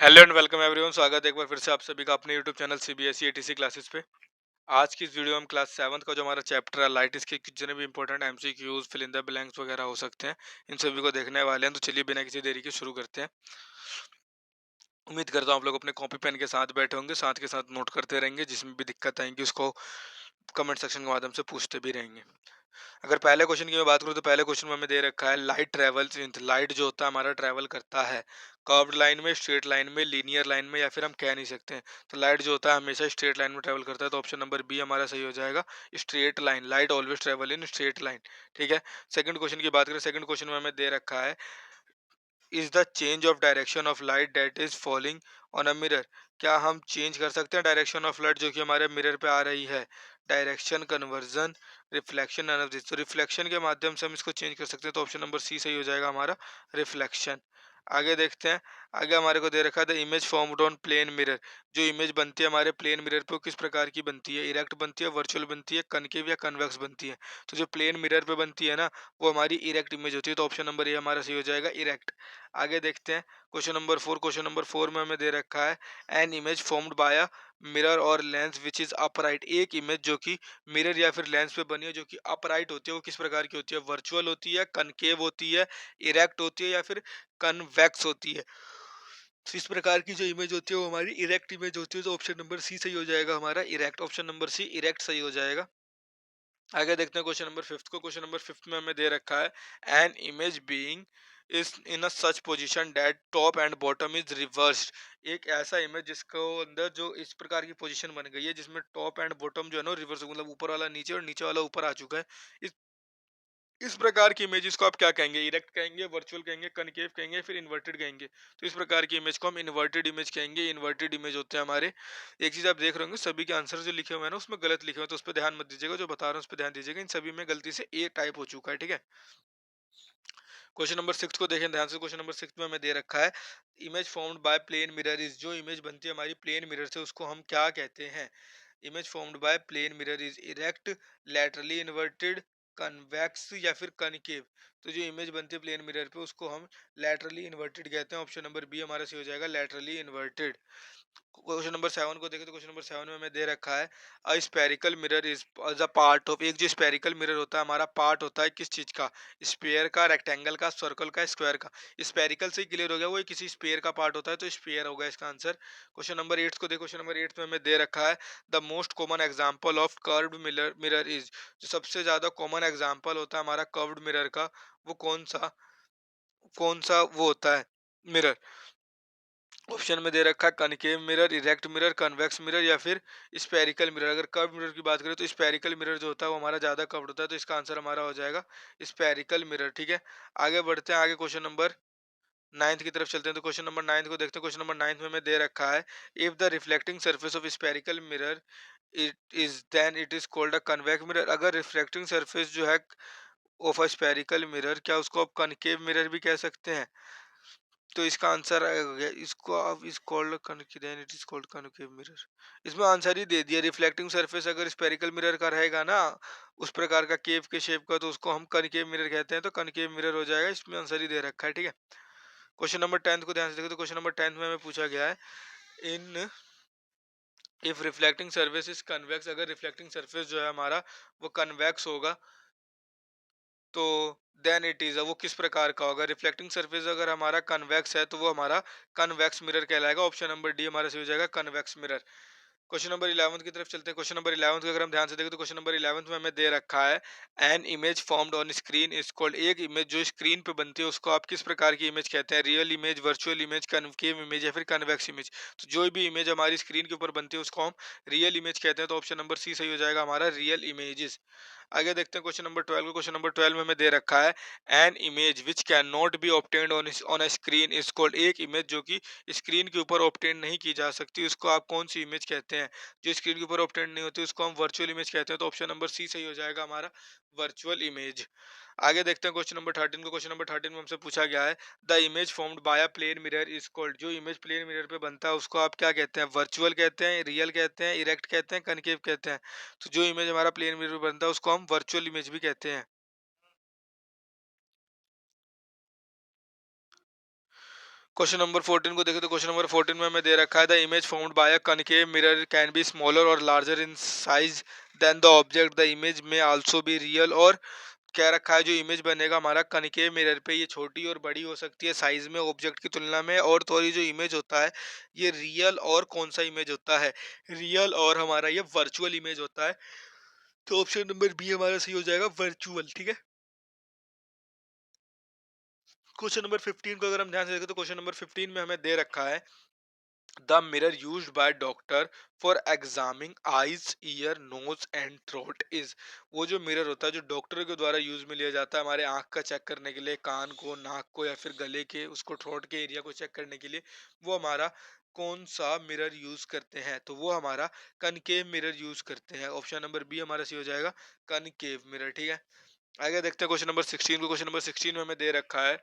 Hello and welcome everyone. स्वागत है एक बार फिर से आप सभी का अपने YouTube channel CBSE ATC classes पे। आज की इस वीडियो में हम क्लास 7th का जो हमारा चैप्टर है लाइट, इसके जितने भी important MCQs, fill in the blanks वगैरह हो सकते हैं, इन सभी को देखने वाले हैं। तो चलिए बिना किसी देरी के शुरू करते हैं। उम्मीद करता हूँ आप लोग अपने कॉपी पेन के साथ बैठे होंगे, साथ के साथ नोट करते रहेंगे, जिसमें भी दिक्कत आएंगी उसको कमेंट सेक्शन के माध्यम से पूछते भी रहेंगे। अगर पहले क्वेश्चन की मैं बात करूँ तो पहले क्वेश्चन में हमें दे रखा है लाइट ट्रेवल्स इन, लाइट जो होता है हमारा ट्रेवल करता है कर्व्ड लाइन में, स्ट्रेट लाइन में, लीनियर लाइन में, या फिर हम कह नहीं सकते हैं। तो लाइट जो होता है हमेशा स्ट्रेट लाइन में ट्रेवल करता है, तो ऑप्शन नंबर बी हमारा सही हो जाएगा। Straight line, light always travel in straight line. ठीक है। सेकंड क्वेश्चन की बात करें, सेकंड क्वेश्चन में हमें दे रखा है is the change of direction of light that is falling on a mirror. क्या हम चेंज कर सकते हैं डायरेक्शन ऑफ लाइट जो कि हमारे मिरर पे आ रही है? Direction, conversion, reflection, none of this. तो रिफ्लेक्शन के माध्यम से हम इसको चेंज कर सकते हैं, तो ऑप्शन नंबर सी सही हो जाएगा हमारा, रिफ्लेक्शन। आगे देखते हैं। आगे हमारे को दे रखा है the image formed on plane mirror. जो इमेज बनती है हमारे प्लेन मिरर पे वो किस प्रकार की बनती है? इरेक्ट बनती है, वर्चुअल बनती है, कनकेव या कन्वेक्स बनती है? तो जो प्लेन मिरर पे बनती है ना, वो हमारी इरेक्ट इमेज होती है, तो ऑप्शन नंबर ए हमारा सही हो जाएगा, इरेक्ट। आगे देखते हैं क्वेश्चन नंबर 4। क्वेश्चन नंबर 4 में हमें दे रखा है an image formed by a mirror और लेंस विच इज अपराइट। एक इमेज जो कि मिरर या फिर लेंस पे बनी है जो कि अपराइट होती है, वो किस प्रकार की होती है? वर्चुअल होती है, कनकेव होती है, इरेक्ट होती है, या फिर कन्वेक्स होती है? तो इस प्रकार की जो इमेज होती है वो हमारी इरेक्ट इमेज होती है, तो ऑप्शन नंबर सी सही हो जाएगा हमारा, erect. Option number C erect सही हो जाएगा। आगे देखते हैं क्वेश्चन नंबर 5 को। क्वेश्चन नंबर 5 में हमें दे रखा है an image being is in a such position that top and bottom is reversed. एक ऐसा इमेज जिसको अंदर जो इस प्रकार की पोजीशन बन गई है जिसमें टॉप एंड बॉटम जो है ना रिवर्स, मतलब ऊपर वाला नीचे और नीचे वाला ऊपर आ चुका है। इस इस प्रकार की इमेजेस को आप क्या कहेंगे? इरेक्ट कहेंगे, वर्चुअल कहेंगे, कनकेव कहेंगे, फिर इन्वर्टेड कहेंगे? तो इस प्रकार की इमेज को हम इन्वर्टेड इमेज कहेंगे। इन्वर्टेड इमेज होते हैं हमारे, एक चीज आप देख रहे होंगे सभी के आंसर जो लिखे हुए हैं ना उसमें गलत लिखे हुए हैं, तो उस पर ध्यान मत दीजिएगा। जो बता रहा हूँ उस पर ध्यान दीजिएगा। इन सभी में गलती से ए टाइप हो चुका है। ठीक है। क्वेश्चन नंबर 6 को देखें ध्यान से। क्वेश्चन नंबर 6 में हमें दे रखा है image formed by plane mirror is. जो इमेज बनती है हमारी प्लेन मिरर से उसको हम क्या कहते हैं? Image formed by plane mirror is erect, laterally inverted, convex, या फिर कनकेव? तो जो इमेज बनती है प्लेन मिरर पे उसको हम लैटरली इन्वर्टेड कहते हैं। ऑप्शन नंबर बी हमारा सही हो जाएगा, लैटरली इन्वर्टेड। क्वेश्चन नंबर 7 को देखें तो क्वेश्चन नंबर 7 में हमें दे रखा है a spherical mirror is a part of. एक जो स्पेरिकल मिरर होता है हमारा पार्ट होता है किस चीज का? स्पेयर का, रेक्टेंगल का, सर्कल का, स्क्वायर का? स्पेरिकल से ही क्लियर हो गया, वो किसी स्पेयर का पार्ट होता है, तो स्पेयर होगा इसका आंसर। क्वेश्चन नंबर 8 को देखो। क्वेश्चन नंबर 8 में हमें दे रखा है the most common example of curved mirror mirror is. जो सबसे ज्यादा कॉमन एग्जांपल होता है हमारा कर्व्ड मिरर का, वो कौन सा वो होता है मिरर? ऑप्शन में दे रखा है concave mirror, erect mirror, convex mirror, या फिर स्पेरिकल मिरर। अगर कर्व मिरर की बात करें तो स्पेरिकल मिरर जो होता है वो हमारा ज्यादा कर्व्ड होता है, तो इसका आंसर हमारा हो जाएगा स्पेरिकल मिरर। ठीक है। आगे बढ़ते हैं। आगे क्वेश्चन नंबर 9 की तरफ चलते हैं। तो क्वेश्चन नंबर 9 को देखते हैं। क्वेश्चन नंबर 9 में हमें दे रखा है if the reflecting surface of spherical mirror it is then it is called a convex mirror. अगर रिफ्लेक्टिंग सरफेस जो है ऑफ अ स्पेरिकल मिरर, क्या उसको आप कनकेव मिरर भी कह सकते हैं? तो इसका आंसर आएगा, इसको आप is called then it is called concave mirror. इसमें आंसर ही दे दिया। रिफ्लेक्टिंग सरफेस अगर स्पेरिकल मिरर का रहेगा ना, उस प्रकार का केव के शेप का, तो उसको हम कनकेव मिरर कहते हैं, तो कनकेव मिरर हो जाएगा। इसमें आंसर ही दे रखा है। ठीक है। क्वेश्चन नंबर 10 को ध्यान से देखो। तो क्वेश्चन नंबर 10 में हमें पूछा गया है in if reflecting surface is convex. अगर रिफ्लेक्टिंग सरफेस जो है हमारा वो कन्वेक्स होगा, तो देन इट इज वो किस प्रकार का होगा? रिफ्लेक्टिंग सरफेस अगर हमारा कन्वेक्स है तो वो हमारा कन्वेक्स मिरर कहलाएगा। ऑप्शन नंबर डी हमारा सही हो जाएगा, कन्वेक्स मिरर। क्वेश्चन नंबर 11 की तरफ चलते हैं। क्वेश्चन नंबर 11 को अगर हम ध्यान से देखें तो क्वेश्चन नंबर 11 में हमें दे रखा है an image formed on screen is called. एक इमेज जो स्क्रीन पे बनती है उसको आप किस प्रकार की इमेज कहते हैं? Real image, virtual image, concave image, या फिर कन्वेक्स इमेज? तो जो भी इमेज हमारी स्क्रीन के ऊपर बनती है उसको हम रियल इमेज कहते हैं, तो ऑप्शन नंबर सी सही हो जाएगा हमारा, रियल इमेजेस। आगे देखते हैं क्वेश्चन नंबर 12 को। क्वेश्चन नंबर 12 में हमें दे रखा है an image which can not B obtained on a screen is called. एक इमेज जो कि स्क्रीन के ऊपर ऑब्टेन नहीं की जा सकती उसको आप कौन सी इमेज कहते हैं? जो स्क्रीन के ऊपर ऑब्टेन नहीं होती उसको हम वर्चुअल इमेज कहते हैं, तो ऑप्शन नंबर सी सही हो जाएगा हमारा, वर्चुअल इमेज। आगे देखते हैं क्वेश्चन नंबर 13 को। क्वेश्चन नंबर 13 में हमसे पूछा गया है the image formed by a plane mirror is called. जो इमेज प्लेन मिरर पे बनता है उसको आप क्या कहते हैं? वर्चुअल कहते हैं, रियल कहते हैं, इरेक्ट कहते हैं, कनकेव कहते हैं? तो जो इमेज हमारा प्लेन मिरर पे बनता है उसको हम वर्चुअल इमेज भी कहते हैं। क्वेश्चन नंबर 14 को देखें तो क्वेश्चन नंबर 14 में हमें दे रखा है the image found by a concave mirror can be smaller और larger in size than the object, the image may also be real. और कह रखा है जो इमेज बनेगा हमारा कनकेव मिरर पे, ये छोटी और बड़ी हो सकती है साइज में ऑब्जेक्ट की तुलना में। और तो और ये जो इमेज होता है ये रियल और कौन सा इमेज होता है, रियल और हमारा ये वर्चुअल इमेज होता है। तो ऑप्शन नंबर बी हमारा सही हो जाएगा, वर्चुअल। ठीक है। क्वेश्चन नंबर 15 को अगर हम ध्यान से देखें तो क्वेश्चन नंबर 15 में हमें दे रखा है the mirror used by doctor for examining eyes ear nose and throat is. वो जो मिरर होता है जो डॉक्टर के द्वारा यूज में लिया जाता है हमारे आंख का चेक करने के लिए, कान को, नाक को या फिर गले के उसको थ्रोट के एरिया को चेक करने के लिए, वो हमारा कौन सा मिरर यूज करते हैं, तो वो हमारा कनकेव मिरर यूज करते हैं। ऑप्शन नंबर बी हमारा सही हो जाएगा, कनकेव मिरर। ठीक है। आगे देखते हैं क्वेश्चन नंबर 16 को। क्वेश्चन नंबर 16 में हमें दे रखा है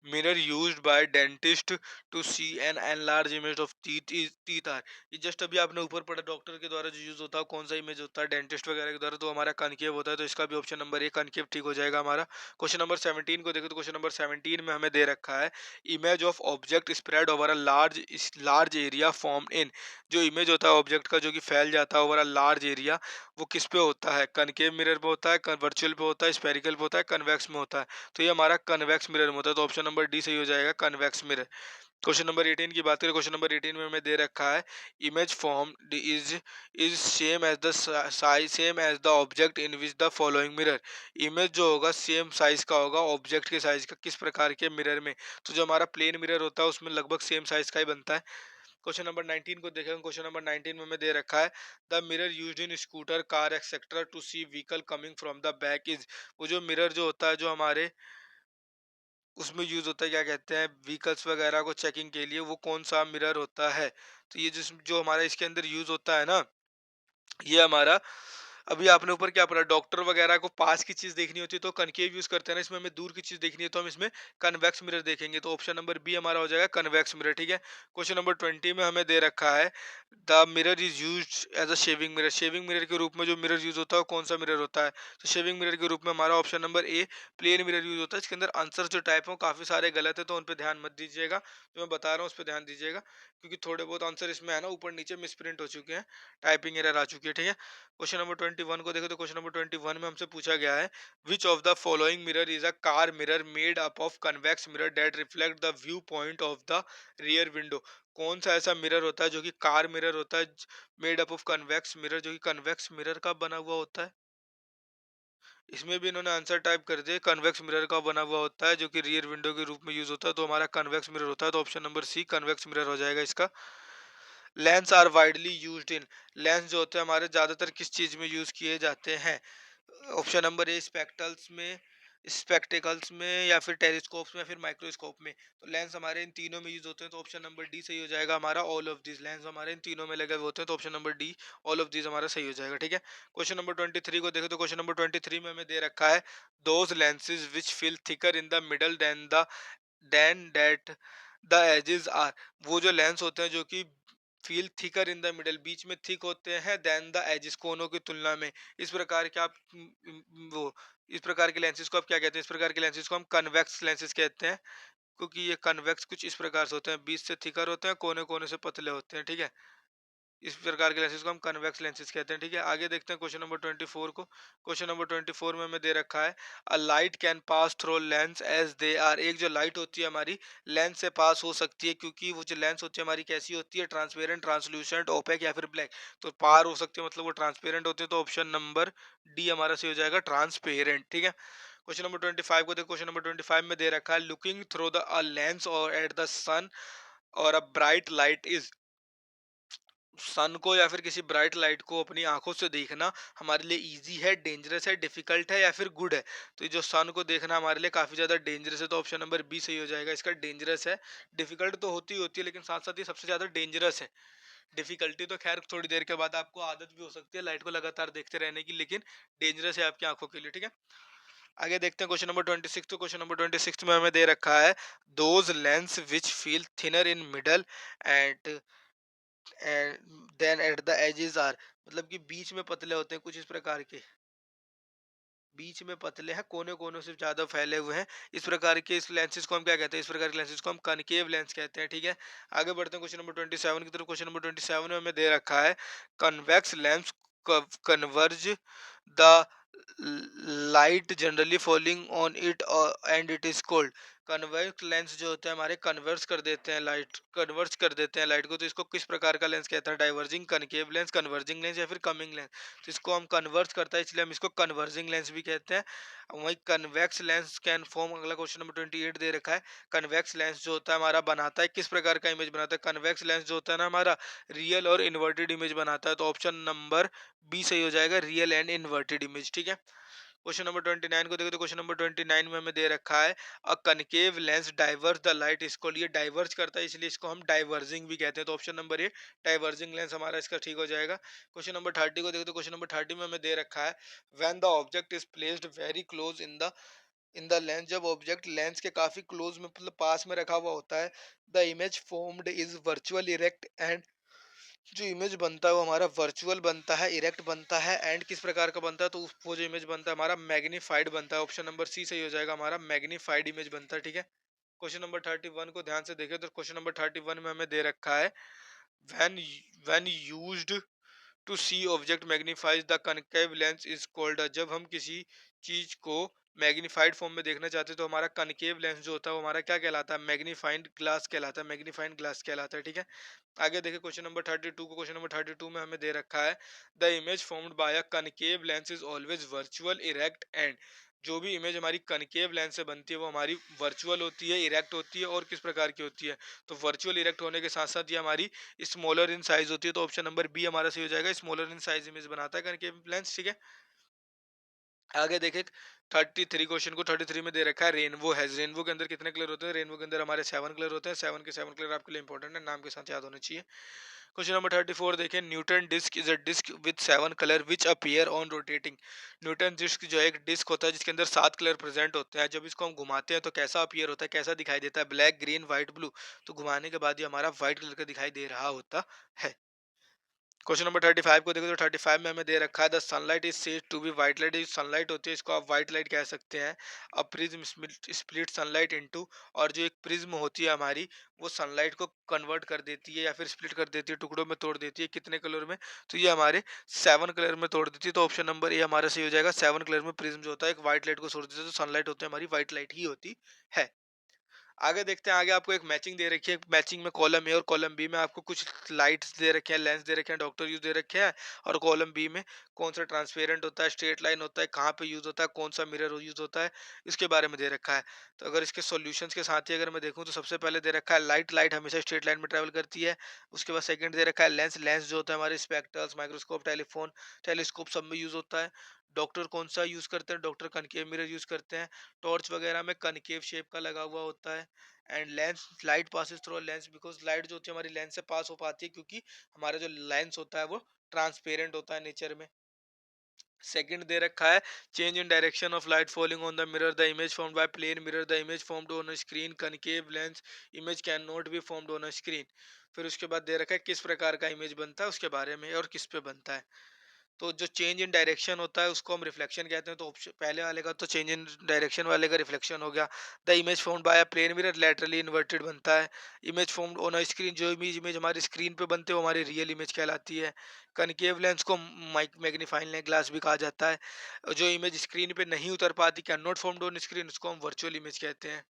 mirror used by dentist to see an enlarged image of teeth are। ये जस्ट अभी आपने ऊपर पढ़ा डॉक्टर के द्वारा जो यूज होता है कौन सा इमेज होता है डेंटिस्ट वगैरह के द्वारा, तो हमारा कनकेव होता है। तो इसका भी ऑप्शन नंबर ए कनकेव ठीक हो जाएगा हमारा। क्वेश्चन नंबर 17 को देखो तो क्वेश्चन नंबर 17 में हमें दे रखा है image of object spread over a large area form in. जो इमेज होता है ऑब्जेक्ट का जो कि फैल जाता है ओवर अ लार्ज एरिया, वो किस पे होता है, कनकेव मिरर पे होता है, वर्चुअल पे होता है, स्पेरिकल पे होता है, कन्वेक्स में होता है। तो ये हमारा कन्वेक्स मिरर में होता है। तो ऑप्शन नंबर डी सही हो जाएगा, कन्वेक्स मिरर। क्वेश्चन नंबर 18 की बात करें, क्वेश्चन नंबर 18 में हमें दे रखा है image form is same as the size same as the object in which the following mirror. Image जो होगा सेम साइज का होगा ऑब्जेक्ट के साइज का, किस प्रकार के मिरर में, तो जो हमारा प्लेन मिरर होता है उसमें लगभग सेम साइज का ही बनता है। क्वेश्चन नंबर 19 को देखेंगे। क्वेश्चन नंबर 19 में हमें दे रखा है the mirror used in scooter car etcetera to see vehicle coming from the back is. वो जो मिरर जो होता है जो हमारे उसमें यूज होता है, क्या कहते हैं, व्हीकल्स वगैरह को चेकिंग के लिए, वो कौन सा मिरर होता है। तो ये जिस जो हमारा इसके अंदर यूज होता है ना, ये हमारा अभी आपने ऊपर क्या पढ़ा, डॉक्टर वगैरह को पास की चीज देखनी होती है तो कनकेव यूज करते हैं ना, इसमें हमें दूर की चीज देखनी है तो हम इसमें कन्वेक्स मिरर देखेंगे। तो ऑप्शन नंबर बी हमारा हो जाएगा कन्वेक्स मिरर। ठीक है। क्वेश्चन नंबर 20 में हमें दे रखा है the mirror is use as a shaving mirror. Shaving mirror के रूप में जो मिरर यूज होता है वो कौन सा मिरर होता है, तो शेविंग मिरर के रूप में हमारा option number A plane mirror use होता है। इसके अंदर आंसर जो टाइप हो काफी सारे गलत है तो उन पर ध्यान मत दीजिएगा, जो मैं बता रहा हूँ उस पर ध्यान दीजिएगा, क्योंकि थोड़े बहुत आंसर इसमें है ना ऊपर नीचे मिसप्रिंट हो चुके हैं, टाइपिंग एरर आ चुकी है। ठीक है। क्वेश्चन नंबर 21 को देखो तो क्वेश्चन नंबर 21 में हमसे पूछा गया है which of the following mirror is a car mirror made up of convex mirror that reflect the view point of the rear window. कौन सा ऐसा मिरर होता है जो कि कार मिरर होता है, made up of convex mirror, जो कि कन्वेक्स मिरर का बना हुआ होता है। इसमें भी इन्होंने आंसर टाइप कर दिया, कन्वेक्स मिरर का बना हुआ होता है जो कि रियर विंडो के रूप में यूज होता है, तो हमारा कन्वेक्स मिरर होता है। तो option number C convex mirror हो जाएगा इसका। Lens are widely used in. Lens जो होते हैं हमारे ज्यादातर किस चीज में यूज किए जाते हैं, ऑप्शन नंबर ए स्पेक्टल्स में, स्पेक्टिकल्स में, या फिर टेलीस्कोप्स में, या फिर माइक्रोस्कोप में। तो लेंस हमारे इन तीनों में यूज होते हैं। तो ऑप्शन नंबर डी सही हो जाएगा हमारा, ऑल ऑफ दिस लेंस हमारे इन तीनों में लगे हुए होते हैं। तो option number D all of this हमारा सही हो जाएगा। ठीक है। क्वेश्चन नंबर 23 को देखो तो क्वेश्चन नंबर 23 में हमें दे रखा है those lenses which feel thicker in the middle than that the edges are. वो जो लेंस होते हैं जो कि feel thicker in the middle, बीच में थिक होते हैं, देन द एजेस, कोनों की तुलना में। इस प्रकार के आप वो इस प्रकार के लेंसेज को आप क्या कहते हैं, इस प्रकार के लेंसेज को हम कन्वेक्स लेंसेज कहते हैं, क्योंकि ये कन्वेक्स कुछ इस प्रकार से होते हैं, बीच से थिकर होते हैं, कोने कोने से पतले होते हैं। ठीक है। इस प्रकार के लेंसेज को हम कन्वेक्स लेंसेज कहते हैं। ठीक है। आगे देखते हैं क्वेश्चन नंबर 24 को। क्वेश्चन नंबर 24 में हमें दे रखा है a light can pass through lens as they are. एक जो लाइट होती है हमारी लेंस से पास हो सकती है, क्योंकि वो जो लेंस होती है हमारी कैसी होती है, ट्रांसपेरेंट, ट्रांसल्यूसेंट, ओपेक या फिर ब्लैक। तो पार हो सकती है मतलब वो ट्रांसपेरेंट होती है। तो ऑप्शन नंबर डी हमारा सही हो जाएगा, ट्रांसपेरेंट। ठीक है। क्वेश्चन नंबर 25 को देखो। क्वेश्चन नंबर 25 में दे रखा है looking through the a lens और एट द सन और अ ब्राइट लाइट इज। सन को या फिर किसी ब्राइट लाइट को अपनी आंखों से देखना हमारे लिए इजी है, डेंजरस है, डिफिकल्ट है या फिर गुड है। तो ये जो सन को देखना हमारे लिए काफी ज्यादा डेंजरस है, तो ऑप्शन नंबर बी सही हो जाएगा इसका, डेंजरस है। डिफिकल्ट तो होती है लेकिन साथ साथ ये सबसे ज्यादा डेंजरस है। डिफिकल्टी तो खैर थोड़ी देर के बाद आपको आदत भी हो सकती है लाइट को लगातार देखते रहने की, लेकिन डेंजरस है आपकी आंखों के लिए। ठीक है। आगे देखते हैं क्वेश्चन नंबर 26। तो क्वेश्चन नंबर 26 में हमें दे रखा है those lens which feel thinner in middle and and then at the edges are. मतलब कि बीच में पतले होते हैं कुछ इस प्रकार के। बीच में पतले हैं, कोने कोने से ज्यादा फैले हुए हैं। इस प्रकार के इस लेंसेज को हम क्या कहते हैं, इस प्रकार के लेंसेज को हम कनकेव लेंस कहते हैं। ठीक है, आगे बढ़ते हैं क्वेश्चन नंबर 27 की तरफ। क्वेश्चन नंबर 27 में हमें दे रखा है convex lens converge the light generally falling on it and it is cold. Convex lens जो होता है हमारे कन्वर्स कर देते हैं लाइट, कन्वर्स कर देते हैं लाइट को, तो इसको किस प्रकार का लेंस कहता है, diverging, concave lens, converging lens या फिर कमिंग लेंस। तो इसको हम कन्वर्स करता है इसलिए हम इसको कन्वर्जिंग लेंस भी कहते हैं। वही कन्वेक्स लेंस कैन फॉर्म, अगला क्वेश्चन नंबर 28 दे रखा है, कन्वेक्स लेंस जो होता है हमारा बनाता है किस प्रकार का इमेज बनाता है। कन्वेक्स लेंस जो होता है ना हमारा रियल और इन्वर्टेड इमेज बनाता है। तो ऑप्शन नंबर बी सही हो जाएगा, रियल एंड इन्वर्टेड इमेज। ठीक है, क्वेश्चन नंबर 29 को देखो तो क्वेश्चन नंबर 29 में हमें दे रखा है a concave lens diverse the light, इसको लिए डाइवर्ज करता है इसलिए इसको हम डाइवर्जिंग भी कहते हैं। तो ऑप्शन नंबर ए डाइवर्जिंग लेंस हमारा इसका ठीक हो जाएगा। क्वेश्चन नंबर 30 को देखो तो क्वेश्चन नंबर 30 में हमें दे रखा है when the object is placed very close in the lens, जब ऑब्जेक्ट लेंस के काफी क्लोज में मतलब पास में रखा हुआ होता है, the image formed is virtual erect and, जो इमेज बनता है वो हमारा वर्चुअल बनता है, इरेक्ट बनता है, एंड किस प्रकार का बनता है, तो वो जो इमेज बनता है हमारा मैग्नीफाइड बनता है। ऑप्शन नंबर सी सही हो जाएगा, हमारा मैग्नीफाइड इमेज बनता है। ठीक है, क्वेश्चन नंबर 31 को ध्यान से देखें तो क्वेश्चन नंबर 31 में हमें दे रखा है when when used to see object magnifies the concave lens is called. जब हम किसी चीज को मैग्नीफाइड फॉर्म में देखना चाहते हैं तो हमारा कनकेव लेंस जो होता है वो हमारा क्या कहलाता है, मैग्नीफाइड ग्लास कहलाता है, मैग्नीफाइड ग्लास कहलाता है। ठीक है, आगे देखिए क्वेश्चन नंबर 32 को। क्वेश्चन नंबर 32 में हमें दे रखा है the image formed by a concave lens is always virtual erect and, जो भी इमेज हमारी कनकेव लेंस से बनती है वो हमारी वर्चुअल होती है, इरेक्ट होती है, और किस प्रकार की होती है, तो वर्चुअल इरेक्ट होने के साथ साथ ये हमारी स्मॉलर इन साइज होती है। तो ऑप्शन नंबर बी हमारा सही हो जाएगा, स्मॉलर इन साइज इमेज बनाता है कनकेव लेंस। ठीक है, आगे देखें 33 क्वेश्चन को। 33 में दे रखा है रेनबो हैज, रेनबो के अंदर कितने कलर होते हैं, रेनबो के अंदर हमारे 7 कलर होते हैं, 7 के 7 कलर आपके लिए इंपॉर्टेंट है, नाम के साथ याद होने चाहिए। क्वेश्चन नंबर 34 देखें, Newton disc is a disc with 7 colour which appear on rotating. Newton disc जो है एक डिस्क होता है जिसके अंदर 7 कलर प्रेजेंट होते हैं, जब इसको हम घुमाते हैं तो कैसा अपीयर होता है, कैसा दिखाई देता है, ब्लैक, ग्रीन, व्हाइट, ब्लू। तो घुमाने के बाद ये हमारा व्हाइट कलर का दिखाई दे रहा होता है। क्वेश्चन नंबर 35 को देखो तो 35 में हमें दे रखा है the sunlight is said to be white light, जो सनलाइट होती है इसको आप व्हाइट लाइट कह सकते हैं। अब प्रिज्म स्प्लिट सनलाइट इनटू, और जो एक प्रिज्म होती है हमारी वो सनलाइट को कन्वर्ट कर देती है या फिर स्प्लिट कर देती है, टुकड़ों में तोड़ देती है, कितने कलर में, तो ये हमारे 7 कलर में तोड़ देती है। तो ऑप्शन नंबर ए हमारा सही हो जाएगा, 7 कलर में प्रिज्म जो होता है एक व्हाइट लाइट को छोड़ देता है, तो सनलाइट होती है हमारी व्हाइट लाइट ही होती है। आगे देखते हैं, आगे आपको एक मैचिंग दे रखी है, मैचिंग में कॉलम ए और कॉलम बी में आपको कुछ लाइट्स दे रखे हैं, लेंस दे रखे हैं, डॉक्टर यूज दे रखे हैं, और कॉलम बी में कौन सा ट्रांसपेरेंट होता है, स्ट्रेट लाइन होता है, कहाँ पे यूज होता है, कौन सा मिरर यूज होता है, इसके बारे में दे रखा है। तो अगर इसके सॉल्यूशंस के साथ ही अगर मैं देखूं तो सबसे पहले दे रखा है लाइट, लाइट हमेशा स्ट्रेट लाइन में ट्रेवल करती है। उसके बाद सेकंड दे रखा है लेंस, लेंस जो होता है हमारे स्पेक्ट्रल्स, माइक्रोस्कोप, टेलीफोन, टेलीस्कोप सब में यूज होता है। डॉक्टर कौन सा यूज करते हैं, डॉक्टर कनकेव मिरर यूज करते हैं, टॉर्च वगैरह में कनकेव शेप का लगा हुआ होता है। And lens, light passes through lens because light जो होती है हमारी लेंस से पास हो पाती है क्योंकि हमारा जो लेंस होता है वो ट्रांसपेरेंट होता है नेचर में। सेकंड दे रखा है change in direction of light falling on the mirror, the image formed by plane mirror, the image formed on a screen concave lens image can not be formed on a screen. फिर उसके बाद दे रखा है किस प्रकार का image बनता है उसके बारे में और किस पे बनता है। तो जो चेंज इन डायरेक्शन होता है उसको हम रिफ्लेक्शन कहते हैं, तो ऑप्शन पहले वाले का तो चेंज इन डायरेक्शन वाले का रिफ्लेक्शन हो गया। The image formed by a plane mirror laterally inverted बनता है। Image formed on a screen, जो इमेज इमेज हमारी स्क्रीन पे बनते हैं वो हमारी रियल इमेज कहलाती है। कनकेव लेंस को माइक मैग्नीफाइंग ग्लास भी कहा जाता है। जो इमेज स्क्रीन पे नहीं उतर पाती, can not formed on screen, उसको हम वर्चुअल इमेज कहते हैं।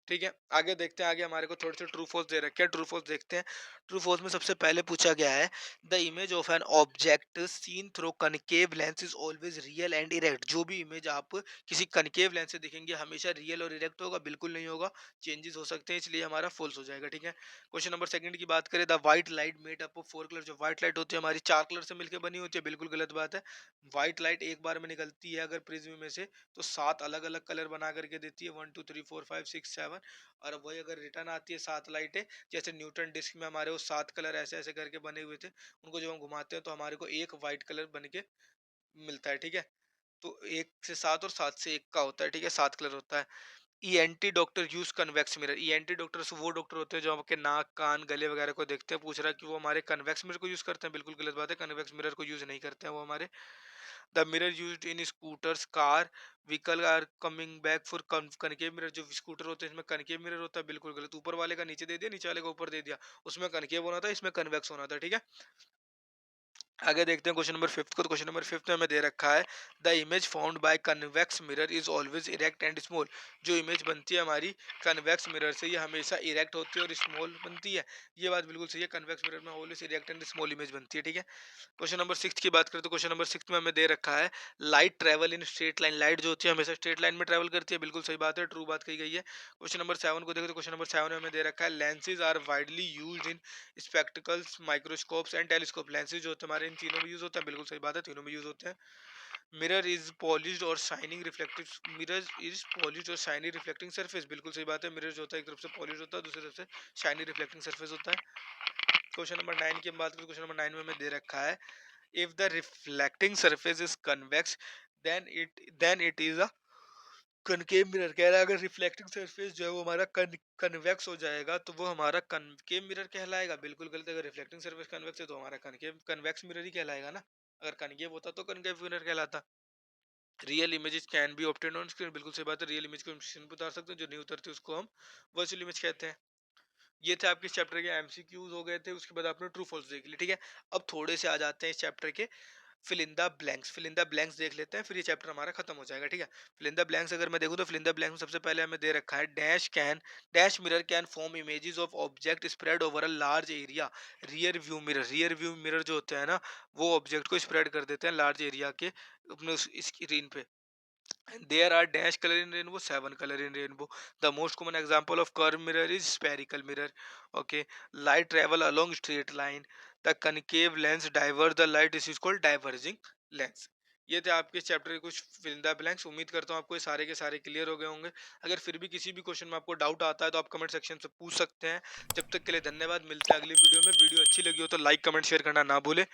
ठीक है, आगे देखते हैं, आगे हमारे को थोड़े से ट्रू फॉल्स दे रखे हैं, ट्रू फॉल्स देखते हैं। ट्रू फॉल्स में सबसे पहले पूछा गया है the image of an object seen through concave lens is always real and erect, जो भी इमेज आप किसी कनकेव लेंस से देखेंगे हमेशा रियल और इरेक्ट होगा, बिल्कुल नहीं होगा, चेंजेस हो सकते हैं, इसलिए हमारा फॉल्स हो जाएगा। ठीक है, क्वेश्चन नंबर सेकंड की बात करें, the white light made up of 4 colour, जो व्हाइट लाइट होती है हमारी 4 कलर से मिलकर बनी होती है, बिल्कुल गलत बात है। व्हाइट लाइट एक बार में निकलती है अगर प्रिज्म में से तो 7 अलग अलग कलर बना करके देती है, 1 2 3 4 5 6 7, और वही अगर रिटर्न आती है 7 लाइटें, जैसे न्यूटन डिस्क में हमारे वो 7 कलर ऐसे ऐसे करके बने हुए थे, उनको जब हम घुमाते हैं तो हमारे को एक व्हाइट कलर बन के मिलता है। ठीक है, तो 1 से 7 और 7 से 1 का होता है। ठीक है, 7 कलर होता है। ENT doctor use convex mirror, ENT doctor वो डॉक्टर होते हैं जो आपके नाक, कान, गले वगैरह को देखते हैं। पूछ रहा है कि वो हमारे कन्वेक्स मिरर को यूज करते हैं, बिल्कुल गलत बात है, कन्वेक्स मिरर को यूज नहीं करते हैं वो हमारे। The mirror used in scooters, car, vehicle are coming back for concave mirror. जो स्कूटर होते हैं इसमें कनकेव मिरर होता है, बिल्कुल गलत। ऊपर वाले का नीचे दे दिया, नीचे वाले का ऊपर दे दिया, उसमें कनकेव होना था, इसमें कन्वेक्स होना था, ठीक है। आगे देखते हैं क्वेश्चन नंबर फिफ्थ को। तो क्वेश्चन नंबर फिफ्थ में हमें दे रखा है the image found bye convex mirror is always erect and small. जो इमेज बनती है हमारी कन्वेक्स मिरर से, ये हमेशा इरेक्ट होती है और स्मॉल बनती है। ये बात बिल्कुल सही है, कन्वेक्स मिरर में always erect and small image बनती है, ठीक है। क्वेश्चन नंबर सिक्स की बात करें तो क्वेश्चन नंबर सिक्स में हमें दे रखा है light travel in straight line. Light जो होती है हमेशा स्ट्रेट लाइन में ट्रेवल करती है, बिल्कुल सही बात है, ट्रू बात कही गई है। क्वेश्चन नंबर सेवन को देखो तो क्वेश्चन नंबर सेवन में हमें दे रखा है lenses are widely used in spectacles, microscopes and telescope. Lenses जो होते हैं हमारे इन तीनों में यूज होते हैं, बिल्कुल सही बात है, तीनों में यूज होते हैं। मिरर इज पॉलिश्ड और shining reflective, mirror is polished और शाइनी रिफ्लेक्टिंग सरफेस, बिल्कुल सही बात है। मिरर जो होता है एक तरफ से पॉलिश होता है, दूसरी तरफ से शाइनी रिफ्लेक्टिंग सरफेस होता है। क्वेश्चन नंबर नाइन की हम बात करें, क्वेश्चन नंबर नाइन में हमें दे रखा है if the reflecting surface is convex then it is a concave mirror। कह रहा है अगर रिफ्लेक्टिंग सरफेस जो है वो हमारा कन्वेक्स हो जाएगा तो वो हमारा कनकेव मिरर कहलाएगा, बिल्कुल गलत। अगर रिफ्लेक्टिंग सरफेस कन्वेक्स है तो हमारा कनकेव कन्वेक्स मिरर ही कहलाएगा ना। अगर कनकेव होता तो कनकेव मिरर कहलाता। Real images can be obtained on screen, बिल्कुल सही बात है, रियल इमेज को हम स्क्रीन पर उतार सकते हैं, जो नहीं उतरती उसको हम वर्चुअल इमेज कहते हैं। ये थे आपके चैप्टर के एमसीक्यूज हो गए थे, उसके बाद आपने ट्रू फॉल्स देख ली, ठीक है। अब थोड़े से आ जाते हैं इस चैप्टर के fill in the blanks. Fill in the blanks देख लेते हैं, फिर ये चैप्टर हमारा खत्म हो जाएगा, ठीक है। फिल इन द ब्लैंक्स अगर मैं देखूं तो फिल इन द ब्लैंक्स में सबसे पहले हमें दे रखा है dash mirror can form images of object spread over a large area. Rear view mirror, rear view mirror जो होते हैं ना, वो ऑब्जेक्ट को स्प्रेड कर देते हैं लार्ज एरिया के अपने स्क्रीन पे। There are dash color in rainbow, seven color in rainbow. The most common example of curved mirror is spherical mirror. Okay, light travel along straight line. The concave lens diverge the light. This is called diverging lens. ये थे आपके chapter के कुछ fill in the blanks. उम्मीद करता हूँ आपको ये सारे के सारे क्लियर हो गए होंगे। अगर फिर भी किसी भी क्वेश्चन में आपको डाउट आता है तो आप कमेंट सेक्शन से पूछ सकते हैं। जब तक के लिए धन्यवाद, मिलते हैं अगली वीडियो में। वीडियो अच्छी लगी हो तो लाइक कमेंट शेयर करना ना भूले।